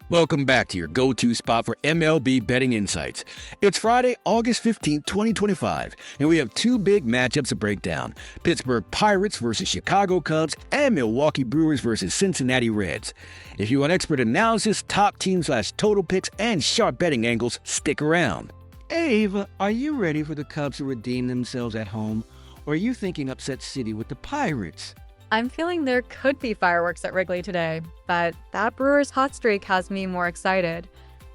Welcome back to your go-to spot for MLB betting insights. It's Friday, August 15th, 2025, and we have two big matchups to break down. Pittsburgh Pirates versus Chicago Cubs and Milwaukee Brewers versus Cincinnati Reds. If you want expert analysis, top team/total picks, and sharp betting angles, stick around. Hey Ava, are you ready for the Cubs to redeem themselves at home? Or are you thinking upset city with the Pirates? I'm feeling there could be fireworks at Wrigley today, but that Brewers hot streak has me more excited.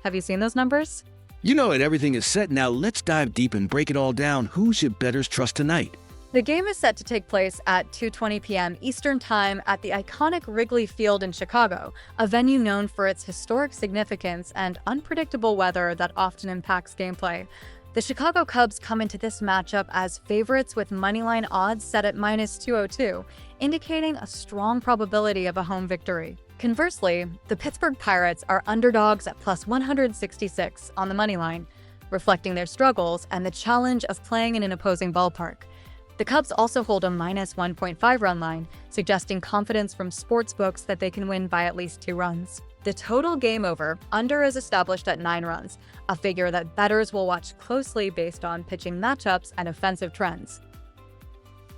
Have you seen those numbers? You know that everything is set now. Let's dive deep and break it all down. Who should bettors trust tonight? The game is set to take place at 2:20 p.m. Eastern Time at the iconic Wrigley Field in Chicago, a venue known for its historic significance and unpredictable weather that often impacts gameplay. The Chicago Cubs come into this matchup as favorites with Moneyline odds set at -202, indicating a strong probability of a home victory. Conversely, the Pittsburgh Pirates are underdogs at +166 on the Moneyline, reflecting their struggles and the challenge of playing in an opposing ballpark. The Cubs also hold a -1.5 run line, suggesting confidence from sportsbooks that they can win by at least 2 runs. The total game over under is established at 9 runs, a figure that bettors will watch closely based on pitching matchups and offensive trends.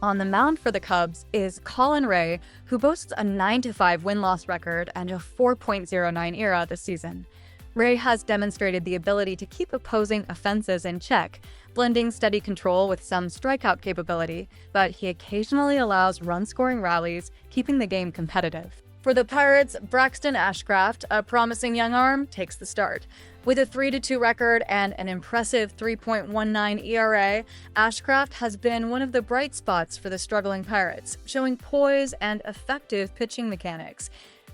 On the mound for the Cubs is Colin Rea, who boasts a 9-5 win-loss record and a 4.09 ERA this season. Rea has demonstrated the ability to keep opposing offenses in check, blending steady control with some strikeout capability, but he occasionally allows run-scoring rallies, keeping the game competitive. For the Pirates, Braxton Ashcraft, a promising young arm, takes the start. With a 3-2 record and an impressive 3.19 ERA, Ashcraft has been one of the bright spots for the struggling Pirates, showing poise and effective pitching mechanics.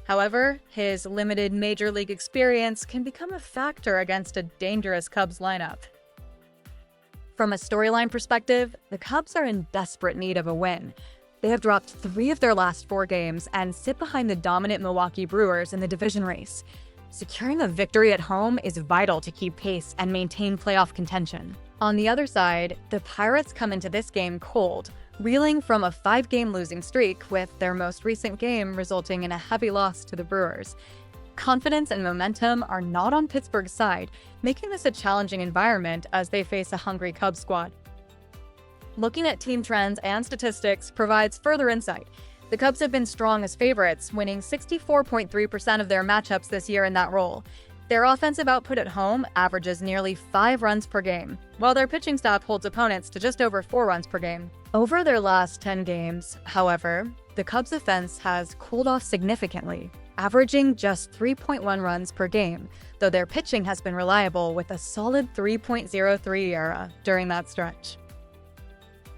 However, his limited major league experience can become a factor against a dangerous Cubs lineup. From a storyline perspective, the Cubs are in desperate need of a win. They have dropped 3 of their last 4 games and sit behind the dominant Milwaukee Brewers in the division race. Securing a victory at home is vital to keep pace and maintain playoff contention. On the other side, the Pirates come into this game cold, reeling from a 5-game losing streak, with their most recent game resulting in a heavy loss to the Brewers. Confidence and momentum are not on Pittsburgh's side, making this a challenging environment as they face a hungry Cubs squad. Looking at team trends and statistics provides further insight. The Cubs have been strong as favorites, winning 64.3% of their matchups this year in that role. Their offensive output at home averages nearly 5 runs per game, while their pitching staff holds opponents to just over 4 runs per game. Over their last 10 games, however, the Cubs' offense has cooled off significantly, averaging just 3.1 runs per game, though their pitching has been reliable with a solid 3.03 ERA during that stretch.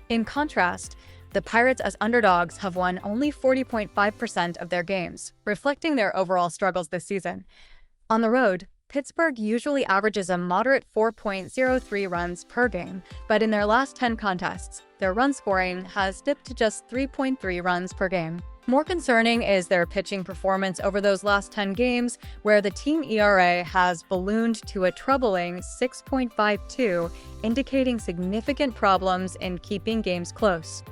In contrast, the Pirates as underdogs have won only 40.5% of their games, reflecting their overall struggles this season. On the road, Pittsburgh usually averages a moderate 4.03 runs per game, but in their last 10 contests, their run scoring has dipped to just 3.3 runs per game. More concerning is their pitching performance over those last 10 games, where the team ERA has ballooned to a troubling 6.52, indicating significant problems in keeping games close.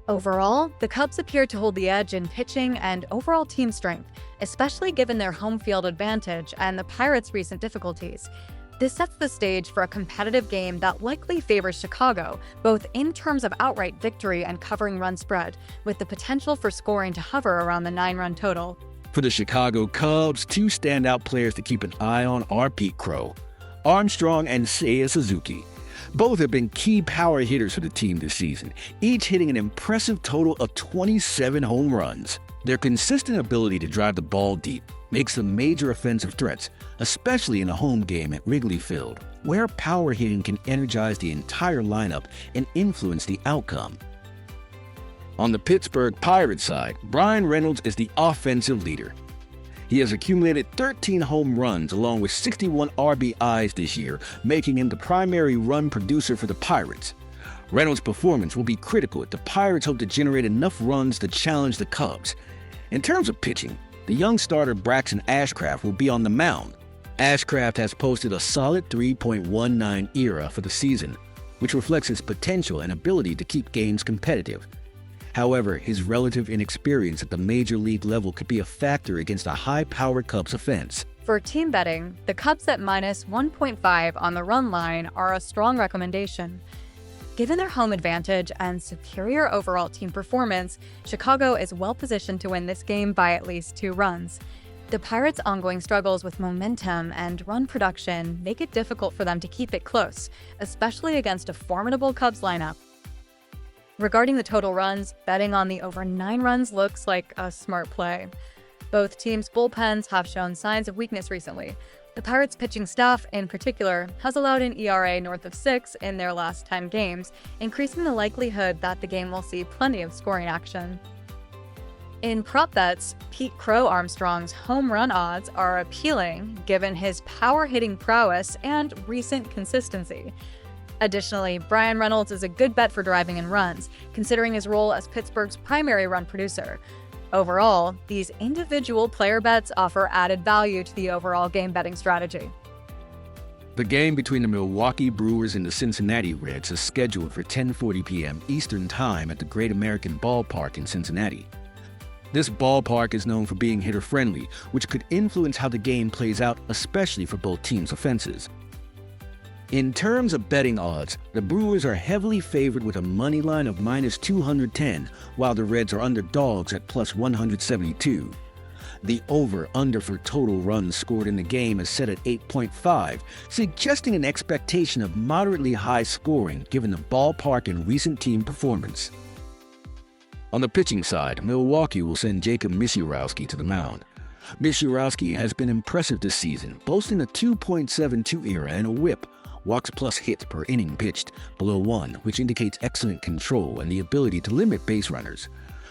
Overall, the Cubs appear to hold the edge in pitching and overall team strength, especially given their home field advantage and the Pirates' recent difficulties. This sets the stage for a competitive game that likely favors Chicago, both in terms of outright victory and covering run spread, with the potential for scoring to hover around the 9-run total. For the Chicago Cubs, 2 standout players to keep an eye on are Pete Crow, Armstrong, and Seiya Suzuki. Both have been key power hitters for the team this season, each hitting an impressive total of 27 home runs. Their consistent ability to drive the ball deep makes them major offensive threats, especially in a home game at Wrigley Field, where power hitting can energize the entire lineup and influence the outcome. On the Pittsburgh Pirates side, Bryan Reynolds is the offensive leader. He has accumulated 13 home runs along with 61 RBIs this year, making him the primary run producer for the Pirates. Reynolds' performance will be critical if the Pirates hope to generate enough runs to challenge the Cubs. In terms of pitching, the young starter Braxton Ashcraft will be on the mound. Ashcraft has posted a solid 3.19 ERA for the season, which reflects his potential and ability to keep games competitive. However, his relative inexperience at the major league level could be a factor against a high-powered Cubs offense. For team betting, the Cubs at minus 1.5 on the run line are a strong recommendation. Given their home advantage and superior overall team performance, Chicago is well positioned to win this game by at least 2 runs. The Pirates' ongoing struggles with momentum and run production make it difficult for them to keep it close, especially against a formidable Cubs lineup. Regarding the total runs, betting on the over 9 runs looks like a smart play. Both teams' bullpens have shown signs of weakness recently. The Pirates' pitching staff, in particular, has allowed an ERA north of 6 in their last 10 games, increasing the likelihood that the game will see plenty of scoring action. In prop bets, Pete Crow Armstrong's home run odds are appealing given his power-hitting prowess and recent consistency. Additionally, Brian Reynolds is a good bet for driving in runs, considering his role as Pittsburgh's primary run producer. Overall, these individual player bets offer added value to the overall game betting strategy. The game between the Milwaukee Brewers and the Cincinnati Reds is scheduled for 10:40 p.m. Eastern Time at the Great American Ballpark in Cincinnati. This ballpark is known for being hitter-friendly, which could influence how the game plays out, especially for both teams' offenses. In terms of betting odds, the Brewers are heavily favored with a money line of minus 210, while the Reds are underdogs at plus 172. The over-under for total runs scored in the game is set at 8.5, suggesting an expectation of moderately high scoring given the ballpark and recent team performance. On the pitching side, Milwaukee will send Jacob Misiorowski to the mound. Misiorowski has been impressive this season, boasting a 2.72 ERA and a whip, walks plus hits per inning pitched below 1, which indicates excellent control and the ability to limit base runners.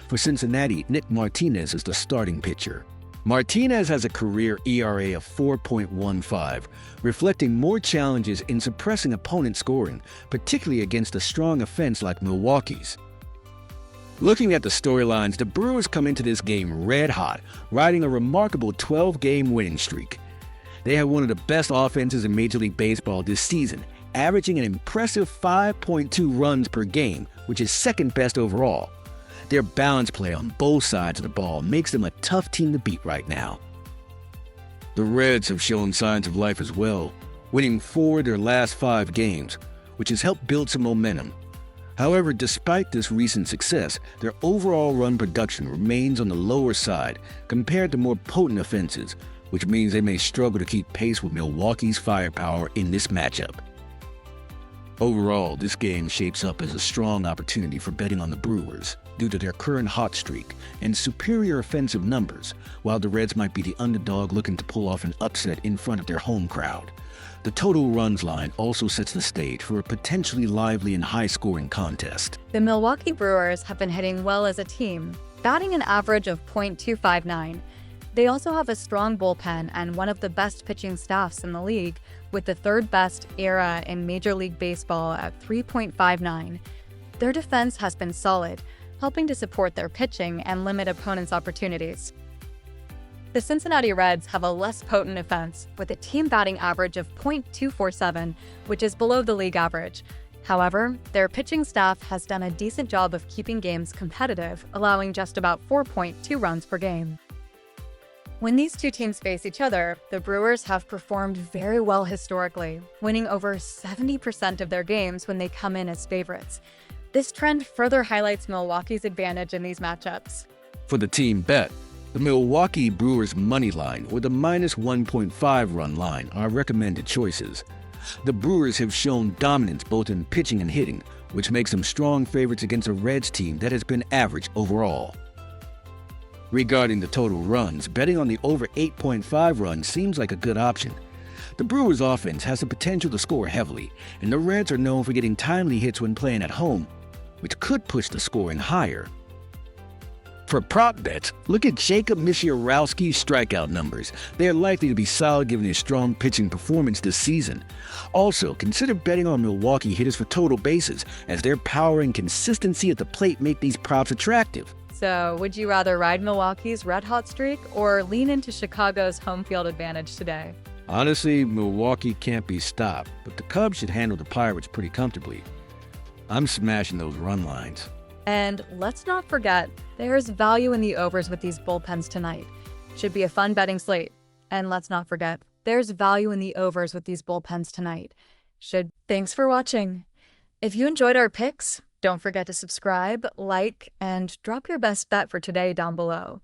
For Cincinnati, Nick Martinez is the starting pitcher. Martinez has a career ERA of 4.15, reflecting more challenges in suppressing opponent scoring, particularly against a strong offense like Milwaukee's. Looking at the storylines, the Brewers come into this game red hot, riding a remarkable 12-game winning streak. They have one of the best offenses in Major League Baseball this season, averaging an impressive 5.2 runs per game, which is second best overall. Their balance play on both sides of the ball makes them a tough team to beat right now. The Reds have shown signs of life as well, winning 4 of their last 5 games, which has helped build some momentum. However, despite this recent success, their overall run production remains on the lower side compared to more potent offenses, which means they may struggle to keep pace with Milwaukee's firepower in this matchup. Overall, this game shapes up as a strong opportunity for betting on the Brewers due to their current hot streak and superior offensive numbers, while the Reds might be the underdog looking to pull off an upset in front of their home crowd. The total runs line also sets the stage for a potentially lively and high-scoring contest. The Milwaukee Brewers have been hitting well as a team, batting an average of .259. They also have a strong bullpen and one of the best pitching staffs in the league, with the 3rd best ERA in Major League Baseball at 3.59. Their defense has been solid, helping to support their pitching and limit opponents' opportunities. The Cincinnati Reds have a less potent offense, with a team batting average of .247, which is below the league average. However, their pitching staff has done a decent job of keeping games competitive, allowing just about 4.2 runs per game. When these two teams face each other, the Brewers have performed very well historically, winning over 70% of their games when they come in as favorites. This trend further highlights Milwaukee's advantage in these matchups. For the team bet, the Milwaukee Brewers money line or the minus 1.5 run line are recommended choices. The Brewers have shown dominance both in pitching and hitting, which makes them strong favorites against a Reds team that has been average overall. Regarding the total runs, betting on the over 8.5 runs seems like a good option. The Brewers' offense has the potential to score heavily, and the Reds are known for getting timely hits when playing at home, which could push the scoring higher. For prop bets, look at Jacob Misiorowski's strikeout numbers. They are likely to be solid given his strong pitching performance this season. Also, consider betting on Milwaukee hitters for total bases, as their power and consistency at the plate make these props attractive. So, would you rather ride Milwaukee's red-hot streak or lean into Chicago's home field advantage today? Honestly, Milwaukee can't be stopped, but the Cubs should handle the Pirates pretty comfortably. I'm smashing those run lines. And let's not forget, there's value in the overs with these bullpens tonight. Should be a fun betting slate. And let's not forget, there's value in the overs with these bullpens tonight. Thanks for watching. If you enjoyed our picks, don't forget to subscribe, like, and drop your best bet for today down below.